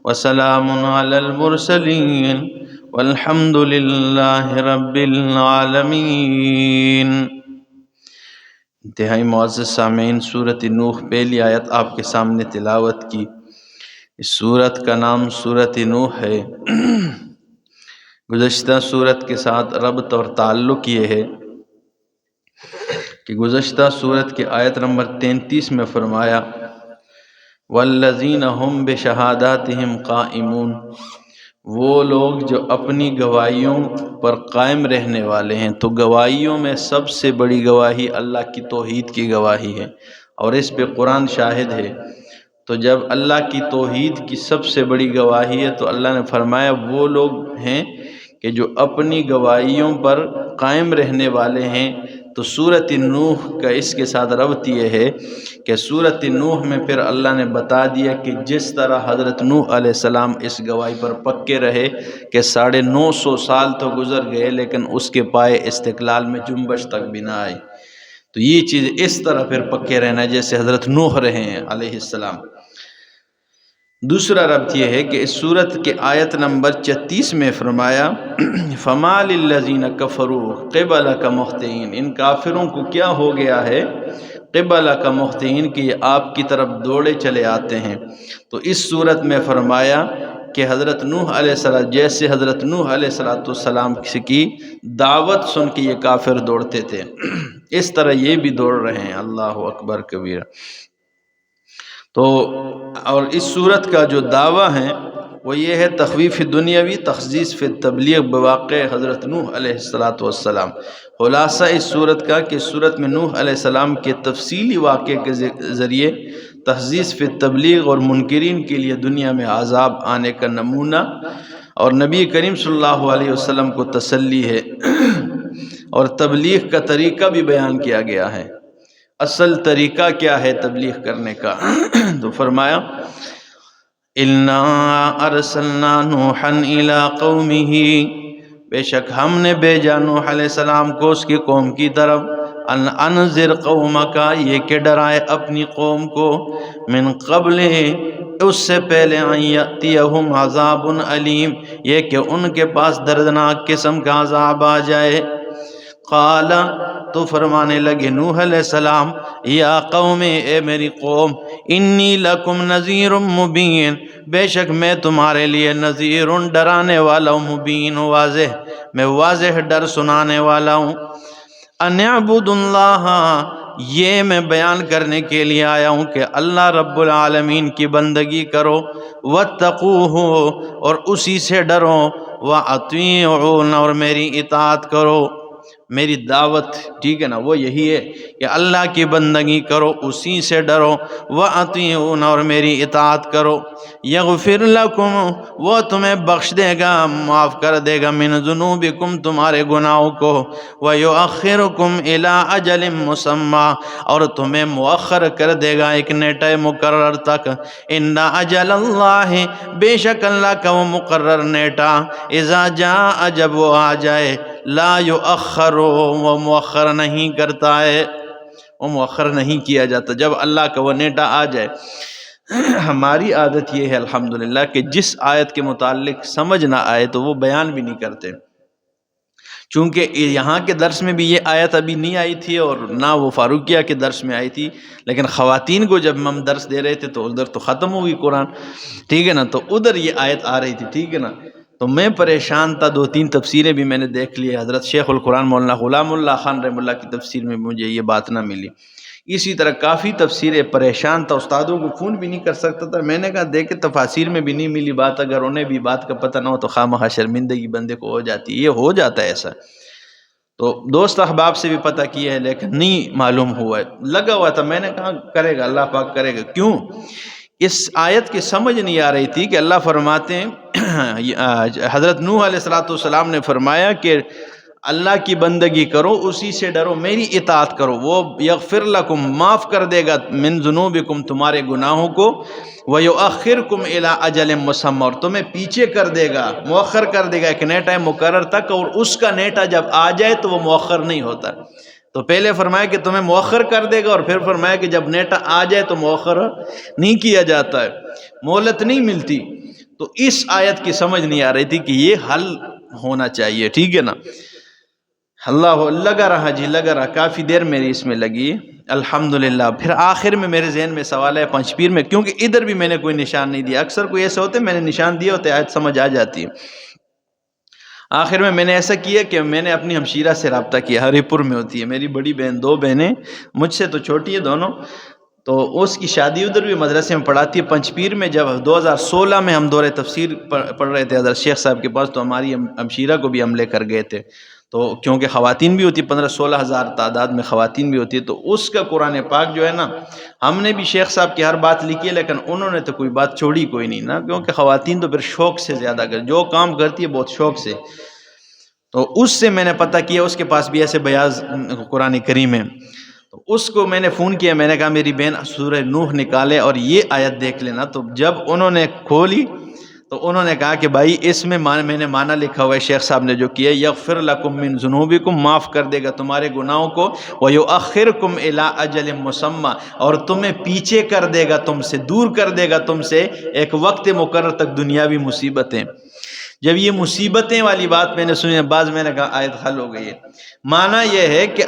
وسلام علی المرسلین والحمد للہ رب العالمین۔ انتہائی معزز سامعین، سورۃ نوح پہلی آیت آپ کے سامنے تلاوت کی۔ اس سورت کا نام سورۃ نوح ہے۔ گزشتہ سورت کے ساتھ ربط اور تعلق یہ ہے کہ گزشتہ سورت کی آیت نمبر 33 میں فرمایا والذین ہم بشہاداتہم قائمون، وہ لوگ جو اپنی گواہیوں پر قائم رہنے والے ہیں۔ تو گواہیوں میں سب سے بڑی گواہی اللہ کی توحید کی گواہی ہے، اور اس پہ قرآن شاہد ہے۔ تو جب اللہ کی توحید کی سب سے بڑی گواہی ہے تو اللہ نے فرمایا وہ لوگ ہیں کہ جو اپنی گواہیوں پر قائم رہنے والے ہیں۔ تو سورۃ نوح کا اس کے ساتھ ربط یہ ہے کہ سورۃ نوح میں پھر اللہ نے بتا دیا کہ جس طرح حضرت نوح علیہ السلام اس گواہی پر پکے رہے کہ 950 سال تو گزر گئے لیکن اس کے پائے استقلال میں جنبش تک بھی نہ آئی، تو یہ چیز اس طرح پھر پکے رہنا جیسے حضرت نوح رہے ہیں علیہ السلام۔ دوسرا ربط یہ ہے کہ اس سورت کے آیت نمبر 36 میں فرمایا فَمَا لِلَّذِينَ كَفَرُوا قِبَلَكَ مُهْطِعِينَ، ان کافروں کو کیا ہو گیا ہے قِبَلَكَ مُهْطِعِينَ کہ یہ آپ کی طرف دوڑے چلے آتے ہیں۔ تو اس صورت میں فرمایا کہ حضرت نوح علیہ السلام جیسے حضرت نوح علیہ السلام کی دعوت سن کے یہ کافر دوڑتے تھے، اس طرح یہ بھی دوڑ رہے ہیں۔ اللہ اکبر کبیرہ۔ تو اور اس صورت کا جو دعویٰ ہے وہ یہ ہے تخویف دنیاوی تخصیص فی تبلیغ بواقع حضرت نوح علیہ السلام۔ خلاصہ اس صورت کا کہ صورت میں نوح علیہ السلام کے تفصیلی واقعے کے ذریعے تخصیص فی تبلیغ اور منکرین کے لیے دنیا میں عذاب آنے کا نمونہ اور نبی کریم صلی اللہ علیہ وسلم کو تسلی ہے، اور تبلیغ کا طریقہ بھی بیان کیا گیا ہے۔ اصل طریقہ کیا ہے تبلیغ کرنے کا؟ تو فرمایا اِنَّا أَرْسَلْنَا نُوحًا إِلَىٰ قَوْمِهِ، بے شک ہم نے بھیجا نوح علیہ السلام کو اس کی قوم کی طرف، ان انذر قومک، یہ کہ ڈرائے اپنی قوم کو، من قبل، اس سے پہلے، ان یأتیہم عذاب علیم، یہ کہ ان کے پاس دردناک قسم کا عذاب آ جائے۔ قال، تو فرمانے لگے نوح علیہ السلام یا قوم، اے میری قوم، انی لکم نذیر مبین، بے شک میں تمہارے لیے نذیر ڈرانے والا ہوں، مبین واضح، میں واضح ڈر سنانے والا ہوں۔ ان اعبدوا اللہ، یہ میں بیان کرنے کے لیے آیا ہوں کہ اللہ رب العالمین کی بندگی کرو، واتقوہ، اور اسی سے ڈرو، واطیعون، اور میری اطاعت کرو۔ میری دعوت، ٹھیک ہے نا، وہ یہی ہے کہ اللہ کی بندگی کرو، اسی سے ڈرو، وَأَطِيعُونَ، اور میری اطاعت کرو۔ یغفر لکم، وہ تمہیں بخش دے گا، معاف کر دے گا، من ذنوبکم، تمہارے گناہوں کو، وَيُؤَخِّرُكُمْ إِلَىٰ أَجَلٍ مُّسَمًّى، اور تمہیں مؤخر کر دے گا ایک نیٹہ مقرر تک۔ إِنَّ أَجَلَ اللَّهِ، بے شک اللہ کا وہ مقرر نیٹہ، اذا جاء، جب وہ آ جائے، لا یؤخر، وہ مؤخر نہیں کرتا ہے، وہ مؤخر نہیں کیا جاتا جب اللہ کا وہ نیٹہ آ جائے۔ ہماری عادت یہ ہے الحمدللہ کہ جس آیت کے متعلق سمجھ نہ آئے تو وہ بیان بھی نہیں کرتے، چونکہ یہاں کے درس میں بھی یہ آیت ابھی نہیں آئی تھی اور نہ وہ فاروقیہ کے درس میں آئی تھی، لیکن خواتین کو جب ہم درس دے رہے تھے تو ادھر تو ختم ہوئی قرآن، ٹھیک ہے نا، تو ادھر یہ آیت آ رہی تھی، ٹھیک ہے نا، تو میں پریشان تھا، 2-3 تفسیریں بھی میں نے دیکھ لی، حضرت شیخ القرآن مولانا غلام اللہ خان رحمہ اللہ کی تفسیر میں مجھے یہ بات نہ ملی، اسی طرح کافی تفسیریں، پریشان تھا، استادوں کو فون بھی نہیں کر سکتا تھا، میں نے کہا دیکھیں تفاسیر میں بھی نہیں ملی بات، اگر انہیں بھی بات کا پتہ نہ ہو تو خواہ شرمندگی بندے کو ہو جاتی ہے، یہ ہو جاتا ہے ایسا۔ تو دوست احباب سے بھی پتہ کیا ہے لیکن نہیں معلوم ہوا ہے، لگا ہوا تھا، میں نے کہا کرے گا اللہ پاک کرے گا، کیوں؟ اس آیت کی سمجھ نہیں آ رہی تھی کہ اللہ فرماتے ہیں، حضرت نوح علیہ السلام نے فرمایا کہ اللہ کی بندگی کرو، اسی سے ڈرو، میری اطاعت کرو، وہ یغفر لکم، معاف کر دے گا، من ذنوبکم، تمہارے گناہوں کو، وَيُؤَخِّرْكُمْ إِلَىٰ أَجَلٍ مُّسَمًّى، اور تمہیں پیچھے کر دے گا، مؤخر کر دے گا ایک نیٹہ مقرر تک، اور اس کا نیٹہ جب آ جائے تو وہ مؤخر نہیں ہوتا۔ تو پہلے فرمایا کہ تمہیں مؤخر کر دے گا، اور پھر فرمایا کہ جب نیٹہ آ جائے تو مؤخر نہیں کیا جاتا ہے، مہلت نہیں ملتی۔ تو اس آیت کی سمجھ نہیں آ رہی تھی کہ یہ حل ہونا چاہیے، ٹھیک ہے نا۔ اللہ لگا رہا جی، لگا رہا، کافی دیر میری اس میں لگی الحمدللہ۔ پھر آخر میں میرے ذہن میں سوال ہے پنچ پیر میں، کیونکہ ادھر بھی میں نے کوئی نشان نہیں دیا، اکثر کوئی ایسے ہوتے میں نے نشان دیے ہوتے آیت سمجھ آ جاتی ہے۔ آخر میں نے ایسا کیا کہ میں نے اپنی ہمشیرہ سے رابطہ کیا، ہری پور میں ہوتی ہے میری بڑی بہن، 2 بہنیں مجھ سے تو چھوٹی ہے دونوں، تو اس کی شادی ادھر بھی مدرسے میں پڑھاتی ہے پنچ پیر میں۔ جب 2016 میں ہم دورہ تفسیر پڑھ رہے تھے حضرت شیخ صاحب کے پاس، تو ہماری ہمشیرہ کو بھی ہم لے کر گئے تھے، تو کیونکہ خواتین بھی ہوتی 15-16 ہزار تعداد میں خواتین بھی ہوتی ہے، تو اس کا قرآن پاک جو ہے نا، ہم نے بھی شیخ صاحب کی ہر بات لکھی ہے، لیکن انہوں نے تو کوئی بات چھوڑی کوئی نہیں نا، کیونکہ خواتین تو پھر شوق سے زیادہ جو کام کرتی ہے بہت شوق سے، تو اس سے میں نے پتہ کیا اس کے پاس بھی ایسے بیاض قرآن کریم ہے، تو اس کو میں نے فون کیا، میں نے کہا میری بہن سورہ نوح نکالے اور یہ آیت دیکھ لینا، تو جب انہوں نے کھولی تو انہوں نے کہا کہ بھائی اس میں میں نے معنی لکھا ہوا ہے شیخ صاحب نے جو کیا، یغفر لکم من ذنوبکم، معاف کر دے گا تمہارے گناہوں کو، ویؤخرکم الی اجل مسمی، اور تمہیں پیچھے کر دے گا، تم سے دور کر دے گا تم سے ایک وقت مقرر تک دنیاوی مصیبتیں۔ جب یہ مصیبتیں والی بات میں نے سنی، بعض میں نے کہا آیت حل ہو گئی ہے۔ معنی یہ ہے کہ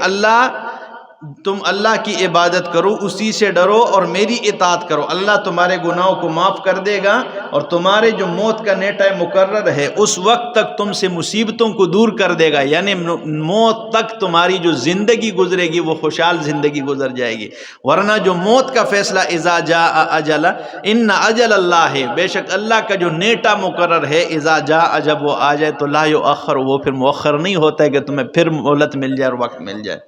تم اللہ کی عبادت کرو، اسی سے ڈرو اور میری اطاعت کرو، اللہ تمہارے گناہوں کو معاف کر دے گا، اور تمہارے جو موت کا نیٹہ مقرر ہے اس وقت تک تم سے مصیبتوں کو دور کر دے گا، یعنی موت تک تمہاری جو زندگی گزرے گی وہ خوشحال زندگی گزر جائے گی، ورنہ جو موت کا فیصلہ اذا جاء اجل ان اجل اللہ، بے شک اللہ کا جو نیٹہ مقرر ہے اذا جاء، جب وہ آ جائے تو لا یؤخر، وہ پھر مؤخر نہیں ہوتا ہے کہ تمہیں پھر مہلت مل جائے اور وقت مل جائے۔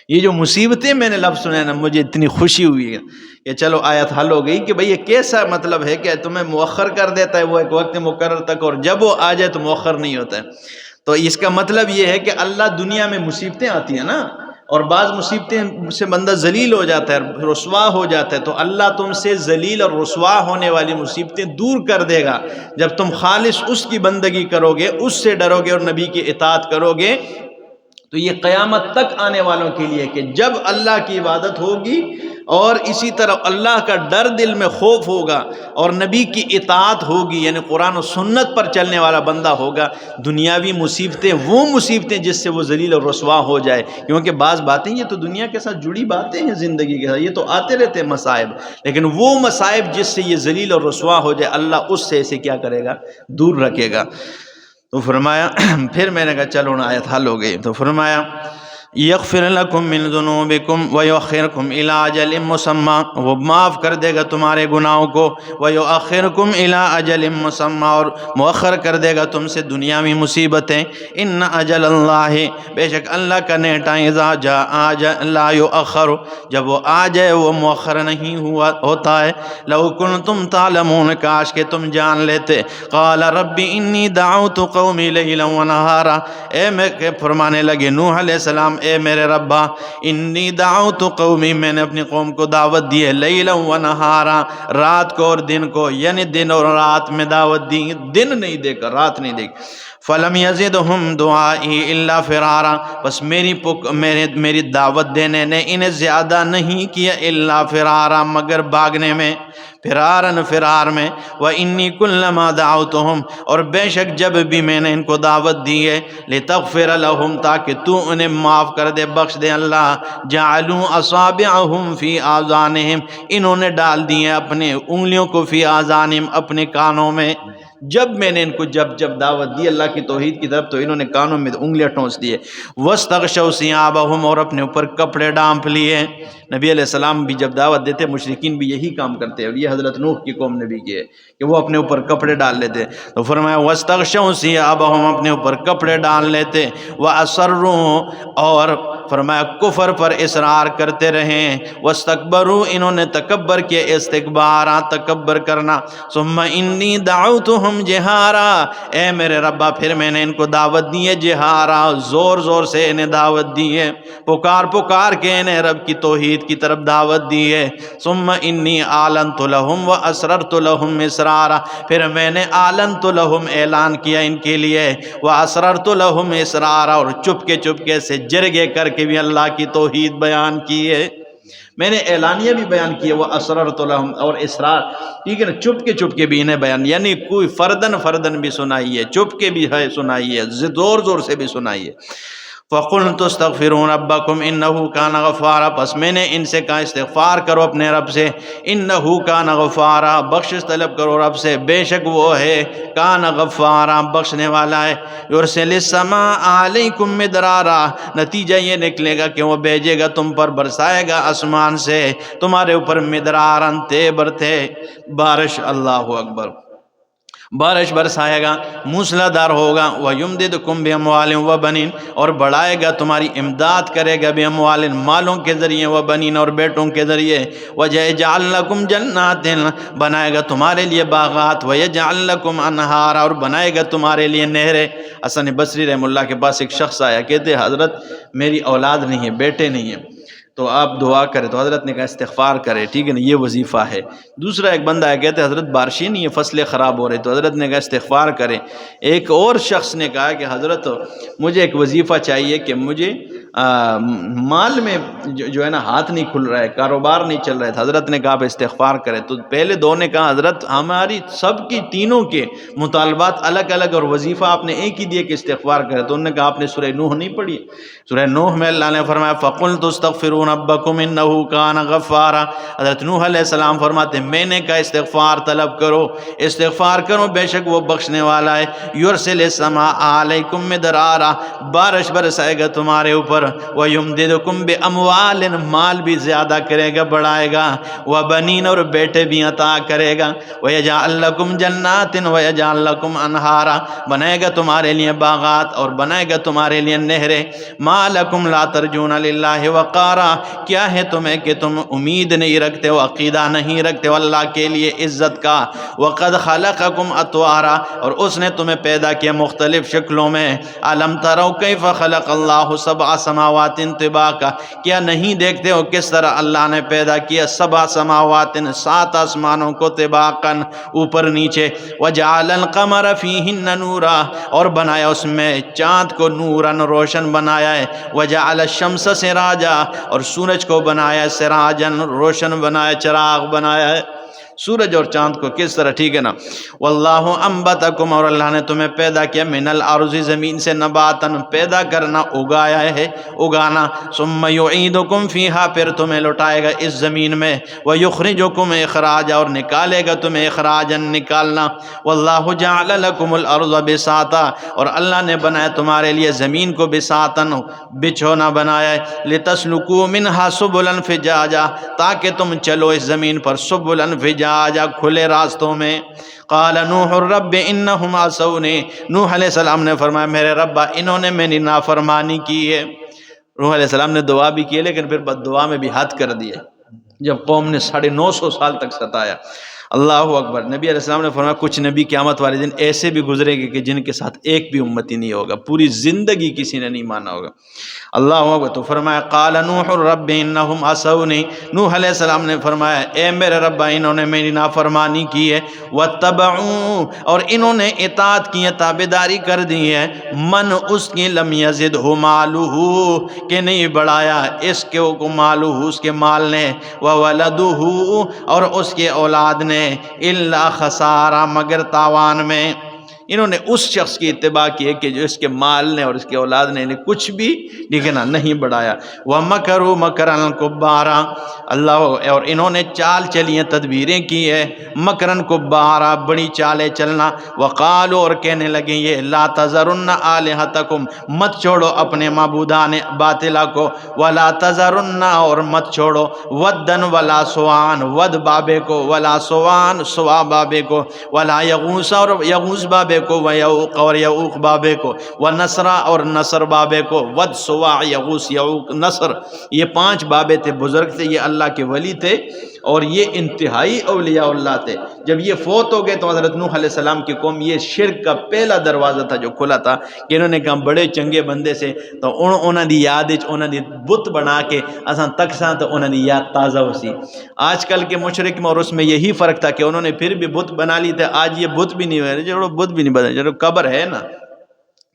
یہ جو مصیبتیں میں نے لفظ سنے نا، مجھے اتنی خوشی ہوئی ہے کہ چلو آیت حل ہو گئی کہ بھئی یہ کیسا مطلب ہے کہ تمہیں مؤخر کر دیتا ہے وہ ایک وقت مقرر تک، اور جب وہ آ جائے تو مؤخر نہیں ہوتا ہے۔ تو اس کا مطلب یہ ہے کہ اللہ دنیا میں مصیبتیں آتی ہیں نا، اور بعض مصیبتیں سے بندہ ذلیل ہو جاتا ہے، رسوا ہو جاتا ہے، تو اللہ تم سے ذلیل اور رسوا ہونے والی مصیبتیں دور کر دے گا جب تم خالص اس کی بندگی کرو گے، اس سے ڈرو گے اور نبی کی اطاعت کرو گے۔ تو یہ قیامت تک آنے والوں کے لیے کہ جب اللہ کی عبادت ہوگی اور اسی طرح اللہ کا ڈر دل میں خوف ہوگا اور نبی کی اطاعت ہوگی، یعنی قرآن و سنت پر چلنے والا بندہ ہوگا، دنیاوی مصیبتیں وہ مصیبتیں جس سے وہ ذلیل اور رسوا ہو جائے، کیونکہ بعض باتیں یہ تو دنیا کے ساتھ جڑی باتیں ہیں، زندگی کے ساتھ یہ تو آتے رہتے ہیں مصائب، لیکن وہ مصائب جس سے یہ ذلیل اور رسوا ہو جائے اللہ اس سے اسے کیا کرے گا، دور رکھے گا۔ تو فرمایا پھر میں نے کہا چلو نا آیت حل ہو گئی، تو فرمایا یغفر لکم من ذنوبکم ویؤخرکم الی اجل مسمی، وہ معاف کر دے گا تمہارے گناہوں کو، ویؤخرکم الی اجل مسمی، اور مؤخر کر دے گا تم سے دنیاوی مصیبتیں۔ ان اجل اللہ، بے شک اللہ کا نیٹہ اذا جاء لا یؤخر، جب وہ آ جائے وہ مؤخر نہیں ہوتا ہے۔ لو کنتم تعلمون، کاش کہ تم جان لیتے۔ قال رب انی دعوت قومی لیلا ونہارا، اے میں فرمانے لگے نوح علیہ السلام، اے میرے ربا، انی دعوت قومی، میں نے اپنی قوم کو دعوت دی ہے، لیلا و نہارا، رات کو اور دن کو، یعنی دن اور رات میں دعوت دی، دن نہیں دے کر رات نہیں دے کر۔ فلم یزدہم دعائی الا فرارا، بس میری دعوت دینے نے انہیں زیادہ نہیں کیا، الا فرارا، مگر بھاگنے میں، فرار میں۔ وَإِنِّي كُلَّمَا دَعَوْتُهُمْ، اور بے شک جب بھی میں نے ان کو دعوت دی ہے، لِتَغْفِرَ لَهُمْ، تاکہ تو انہیں معاف کر دے، بخش دے اللہ، جَعَلُوا أَصَابِعَهُمْ فِي آذَانِهِمْ، انہوں نے ڈال دیے اپنے انگلیوں کو فی آذانہم، اپنے کانوں میں۔ جب میں نے ان کو جب دعوت دی اللہ کی توحید کی طرف، تو انہوں نے کانوں میں انگلیاں ٹھونس دیے۔ وَاسْتَغْشَوْا ثِيَابَهُمْ، اور اپنے اوپر کپڑے ڈانپ لیے۔ نبی علیہ السلام بھی جب دعوت دیتے مشرکین بھی یہی کام کرتے ہیں، اور یہ حضرت نوح کی قوم نے بھی کیے کہ وہ اپنے اوپر کپڑے ڈال لیتے، تو فرمایا وَاسْتَغْشَوْا ثِيَابَهُمْ، اپنے اوپر کپڑے ڈال لیتے، وَأَصَرُّوا، اور فرمایا کفر پر اصرار کرتے رہیں، وَاسْتَكْبَرُوا، انہوں نے تکبر کیا، استکبارا تکبر کرنا۔ ثُمَّ إِنِّي دَعَوْتُهُمْ جِهَارًا، اے میرے ربا پھر میں نے ان کو دعوت دی ہے جہارا، زور زور سے انہیں دعوت دی ہے، پکار کے انہیں رب کی توحید کی طرف دعوت دی ہے۔ ثُمَّ إِنِّي أَعْلَنْتُ لَهُمْ وَأَسْرَرْتُ لَهُمْ إِسْرَارًا، پھر میں نے أَعْلَنْتُ لَهُمْ اعلان کیا ان کے لیے، وَأَسْرَرْتُ لَهُمْ إِسْرَارًا، اور چپکے سے جرگے کر کے بھی اللہ کی توحید بیان کی ہے۔ میں نے اعلانیہ بھی بیان کیا، وہ اسررت لہم، اور اسرار، ٹھیک ہے نا، چپ کے بھی انہیں بیان، یعنی کوئی فردن بھی سنائیے، چپ کے بھی ہے سنائیے، زور سے بھی سنائیے۔ فَقُلْتُ اسْتَغْفِرُوا رَبَّكُمْ إِنَّهُ كَانَ غَفَّارًا، پس میں نے ان سے کہا استغفار کرو اپنے رب سے، إِنَّهُ كَانَ غَفَّارًا، بخشش طلب کرو رب سے، بے شک وہ ہے كَانَ غَفَّارًا، بخشنے والا ہے، يُرْسِلِ السَّمَاءَ عَلَيْكُمْ مِدْرَارًا، نتیجہ یہ نکلے گا کہ وہ بھیجے گا تم پر، برسائے گا آسمان سے تمہارے اوپر مدراراً تیبر تھے، بارش، اللہ اکبر، بارش برسائے گا، موسلا دھار ہوگا، وَيُمْدِدْكُمْ بِأَمْوَالٍ وَبَنِينَ، اور بڑھائے گا تمہاری امداد کرے گا، بِأَمْوَالٍ، مالوں کے ذریعے، وَبَنِينَ، اور بیٹوں کے ذریعے، وَيَجْعَلْ لَكُمْ جَنَّاتٍ، بنائے گا تمہارے لیے باغات، وَيَجْعَلْ لَكُمْ أَنْهَارًا، اور بنائے گا تمہارے لیے نہریں۔ حسن بصری رحمہ اللہ کے پاس ایک شخص آیا، کہتے حضرت میری اولاد نہیں ہے، بیٹے نہیں ہیں، تو آپ دعا کریں، تو حضرت نے کہا استغفار کرے، ٹھیک ہے نا، یہ وظیفہ ہے۔ دوسرا ایک بندہ ہے، کہتے حضرت بارشیں نہیں ہے، فصلیں خراب ہو رہی، تو حضرت نے کہا استغفار کریں۔ ایک اور شخص نے کہا کہ حضرت مجھے ایک وظیفہ چاہیے کہ مجھے مال میں جو ہے نا ہاتھ نہیں کھل رہا ہے، کاروبار نہیں چل رہا ہے، حضرت نے کہا آپ استغفار کریں۔ تو پہلے دو نے کہا حضرت ہماری سب کی تینوں کے مطالبات الگ الگ، اور وظیفہ آپ نے ایک ہی دیے کہ استغفار کریں، تو انہوں نے کہا آپ نے سورہ نوح نہیں پڑھی؟ سورہ نوح میں اللہ نے فرمایا فَقُلْتُ اسْتَغْفِرُوا رَبَّكُمْ إِنَّهُ كَانَ غَفَّارًا، حضرت نوح علیہ السلام فرماتے ہیں میں نے کہا استغفار طلب کرو، استغفار کرو، بے شک وہ بخشنے والا ہے، يُرْسِلِ السَّمَاءَ عَلَيْكُمْ مِدْرَارًا، بارش برسائے گا تمہارے اوپر، وَيُمْدِدْكُمْ بِأَمْوَالٍ، مال بھی زیادہ کرے گا، بڑھائے گا، وَبَنِينَ، اور بیٹے بھی عطا کرے گا، وَيَجْعَلْ لَكُمْ جَنَّاتٍ وَيَجْعَلْ لَكُمْ أَنْهَارًا، بنائے گا تمہارے لیے باغات اور بنائے گا تمہارے لیے نہریں۔ مَا لَكُمْ لَا تَرْجُونَ لِلَّهِ وَقَارًا، کیا ہے تمہیں کہ تم امید نہیں رکھتے ہو، عقیدہ نہیں رکھتے ہو اللہ کے لیے عزت کا، وَقَدْ خَلَقَكُمْ أَطْوَارًا، اور اس نے تمہیں پیدا کیا مختلف شکلوں میں، أَلَمْ تَرَوْا كَيْفَ خَلَقَ اللَّهُ سَبْعَ سَمَاوَاتٍ طِبَاقًا، کیا نہیں دیکھتے ہو کس طرح اللہ نے پیدا کیا سبع سماوات، 7 آسمانوں کو، طباقاً، اوپر نیچے، وَجَعَلَ الْقَمَرَ فِيهِنَّ نُورًا، اور بنایا اس میں چاند کو نوراً، روشن بنایا ہے، وَجَعَلَ الشَّمْسَ سِرَاجًا، اور سورج کو بنایا سراجاً، روشن بنایا، چراغ بنایا ہے، سورج اور چاند کو کس طرح، ٹھیک ہے نا، واللہ انبتکم، اور اللہ نے تمہیں پیدا کیا، من الارض، زمین سے، نباتن، پیدا کرنا، اگایا ہے، اگانا، ثم یعیدکم فیہا، پھر تمہیں لٹائے گا اس زمین میں، ویخرجکم اخراجا، اور نکالے گا تمہیں اخراجا، نکالنا، واللہ جعل لکم الارض بساطا، اور اللہ نے بنایا تمہارے لیے زمین کو بساطن، بچھونا بنایا ہے، لتسلکوا منہا سبلا فجاجا، تاکہ تم چلو اس زمین پر، سبلا فجاجا، کھلے راستوں میں۔ قال نوح الرب انہم عصونی، نوح علیہ السلام نے فرمایا میرے ربا انہوں نے میری نافرمانی کی ہے۔ نوح علیہ السلام نے دعا بھی کی لیکن پھر بد دعا میں بھی حد کر دیا، جب قوم نے 950 سال تک ستایا۔ اللہ اکبر، نبی علیہ السلام نے فرمایا کچھ نبی قیامت والے دن ایسے بھی گزرے گے کہ جن کے ساتھ ایک بھی امتی نہیں ہوگا، پوری زندگی کسی نے نہیں مانا ہوگا۔ اللہ اکبر، تو فرمایا قال نوح الرب انہم عصونی، نوح علیہ السلام نے فرمایا اے میرے رب انہوں نے میری نافرمانی کی ہے، واتبعوا، اور انہوں نے اطاعت کی ہے، تابعداری کر دی ہے، من، اس کی، لم یزدہ مالہ، کہ نہیں بڑھایا اس کے کو مالہ، اس کے مال نے، وولدہ، اور اس کے اولاد نے، الا خسارا، مگر تاوان میں۔ انہوں نے اس شخص کی اتباع کی ہے کہ جو اس کے مال نے اور اس کے اولاد نے انہیں کچھ بھی نہیں بڑھایا۔ وَمَكَرُوا مَكْرًا كُبَّارًا، اللہ، اور انہوں نے چال چلی ہیں، تدبیریں کی ہے، مکرن کبارا، بڑی چالیں چلنا، وقالوا، اور کہنے لگے یہ لا تذرن آلہتکم، مت چھوڑو اپنے معبودان باطلہ کو، ولا تذرن، اور مت چھوڑو، ودن ولا سوان، ود بابے کو، ولا سوان، سوا بابے کو، ولا یغوس، اور یغوس بابے کو، ویعوق، اور یعوق بابے کو، ونصر، اور نصر بابے کو، ود، سوا، یغوس، یعوق، نصر، یہ 5 بابے تھے، بزرگ تھے، یہ اللہ کے ولی تھے اور یہ انتہائی اولیاء اللہ تھے۔ جب یہ فوت ہو گئے تو حضرت نوح علیہ السلام کی قوم، یہ شرک کا پہلا دروازہ تھا جو کھلا تھا کہ انہوں نے کہا بڑے چنگے بندے سے، تو انہوں نے یاد انہوں نے بت بنا کے اساں تک ساں تو انہوں نے یاد تازہ ہو سی۔ آج کل کے مشرک میں اور اس میں یہی فرق تھا کہ انہوں نے پھر بھی بت بنا لی تھے، آج یہ بت بھی نہیں ہوئے، جو بت بھی نہیں بنا، جو قبر ہے نا،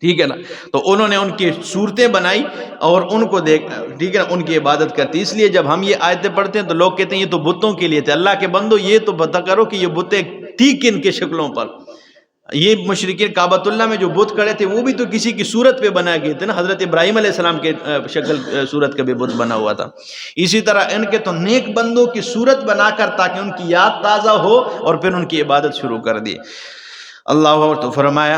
ٹھیک ہے نا. تو انہوں نے ان کی صورتیں بنائی اور ان کو دیکھ، ٹھیک ہے نا، ان کی عبادت کرتی. اس لیے جب ہم یہ آیتیں پڑھتے ہیں تو لوگ کہتے ہیں یہ تو بتوں کے لیے تھے. اللہ کے بندو یہ تو پتہ کرو کہ یہ بتیں تھی کن کے شکلوں پر. یہ مشرکین کعبۃ اللہ میں جو بت کھڑے تھے وہ بھی تو کسی کی صورت پہ بنائے گئے تھے نا. حضرت ابراہیم علیہ السلام کے شکل صورت کا بھی بت بنا ہوا تھا. اسی طرح ان کے تو نیک بندوں کی صورت بنا کر تاکہ ان کی یاد تازہ ہو اور پھر ان کی عبادت شروع کر دی. اللہ اکبر. تو فرمایا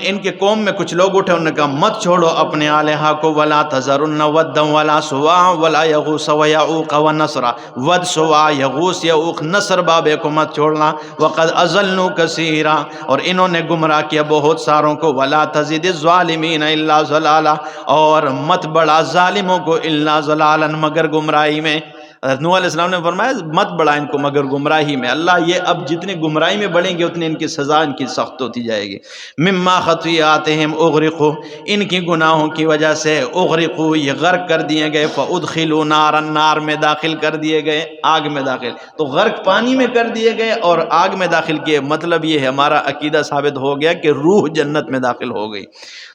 ان کے قوم میں کچھ لوگ اٹھے، انہوں نے کہا مت چھوڑو اپنے الہا کو. ولا تذرن ودا ولا سواع ولا یغوث ویعوق ونسر. ود، سواع، یغوث، یعوق، نصر بابے کو مت چھوڑنا. وقد اضلوا کثیرا، اور انہوں نے گمراہ کیا بہت ساروں کو. ولا تزد الظالمین الا ضلالا، اور مت بڑھا ظالموں کو الا ضلالا، مگر گمراہی میں. حضرت نوح علیہ السلام نے فرمایا مت بڑھا ان کو مگر گمراہی میں. اللہ یہ اب جتنے گمراہی میں بڑھیں گے اتنے ان کی سزا ان کی سخت ہوتی جائے گی. مما خطیئاتہم اغرقوا، ان کی گناہوں کی وجہ سے اغرقوا، یہ غرق کر دیے گئے. فادخلوا نارا، نار میں داخل کر دیے گئے، آگ میں داخل. تو غرق پانی میں کر دیے گئے اور آگ میں داخل کیے. مطلب یہ ہے ہمارا عقیدہ ثابت ہو گیا کہ روح جنت میں داخل ہو گئی.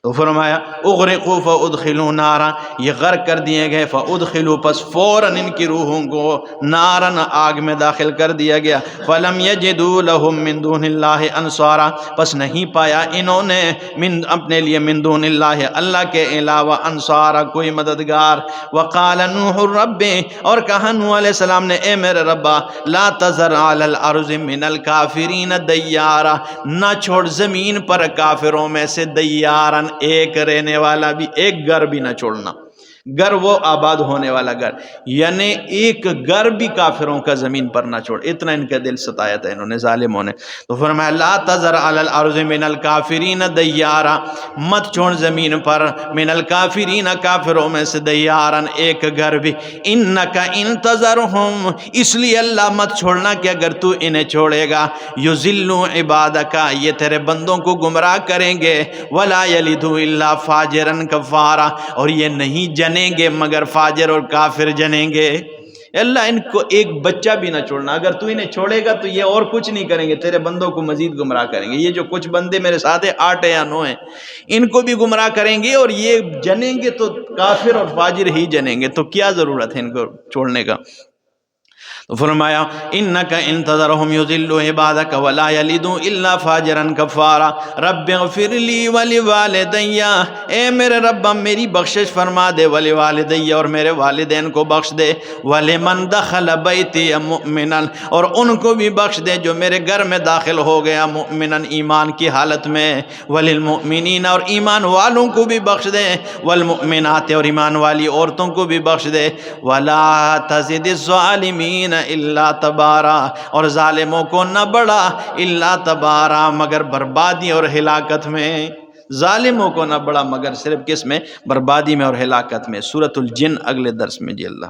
تو فرمایا اغرقوا فادخلوا نارا، یہ غرق کر دیے گئے. فادخلوا، پس فوراً ان کی روحوں کو نارن، آگ میں داخل کر دیا گیا. فلم یجدوا لهم من دون اللہ انصارا، پس نہیں پایا انہوں نے اپنے لیے من دون اللہ، اللہ کے علاوہ، انصارا، کوئی مددگار. وقال نوح رب، اور کہا نوح علیہ السلام نے اے میرے ربا، لا تذر علی الارض من الکافرین دیارا، نہ چھوڑ زمین پر کافروں میں سے دیارن، ایک رہنے والا بھی، ایک گھر بھی نہ چھوڑنا. گھر وہ آباد ہونے والا گھر، یعنی ایک گھر بھی کافروں کا زمین پر نہ چھوڑ. اتنا ان کا دل ستایا تھا انہوں نے، ظالموں نے. تو فرمایا لا تذر علی الارض من الکافرین دیارا، مت چھوڑ زمین پر من الکافرین، کافروں میں سے، دیارن، ایک گھر بھی. انک ان تذرہم، اس لیے اللہ مت چھوڑنا کہ اگر تو انہیں چھوڑے گا، یضلوا عبادک، یہ تیرے بندوں کو گمراہ کریں گے. ولا یلدوا الا فاجرا کفارا، اور یہ نہیں جنیں گے مگر فاجر اور کافر جنیں گے. اللہ ان کو ایک بچہ بھی نہ چھوڑنا. اگر تو انہیں چھوڑے گا تو یہ اور کچھ نہیں کریں گے، تیرے بندوں کو مزید گمراہ کریں گے. یہ جو کچھ بندے میرے ساتھ ہیں، 8 یا 9 ہیں، ان کو بھی گمراہ کریں گے اور یہ جنیں گے تو کافر اور فاجر ہی جنیں گے. تو کیا ضرورت ہے ان کو چھوڑنے کا. تو فرمایا انک ان تذرہم یضلوا عبادک ولا یلدوا الا فاجرا کفارا. رب اغفر لی ولوالدی، اے میرے رب میری بخشش فرما دے، ولوالدی، اور میرے والدین کو بخش دے. ولمن دخل بیتی مؤمنا، اور ان کو بھی بخش دے جو میرے گھر میں داخل ہو گیا مؤمنا، ایمان کی حالت میں. وللمؤمنین، اور ایمان والوں کو بھی بخش دے. والمؤمنات، اور ایمان والی عورتوں کو بھی بخش دے. ولا تزد الظالمین الا تبارا، اور ظالموں کو نہ بڑھا الا تبارا، مگر بربادی اور ہلاکت میں. ظالموں کو نہ بڑھا مگر صرف کس میں؟ بربادی میں اور ہلاکت میں. سورۃ الجن اگلے درس میں. جی اللہ.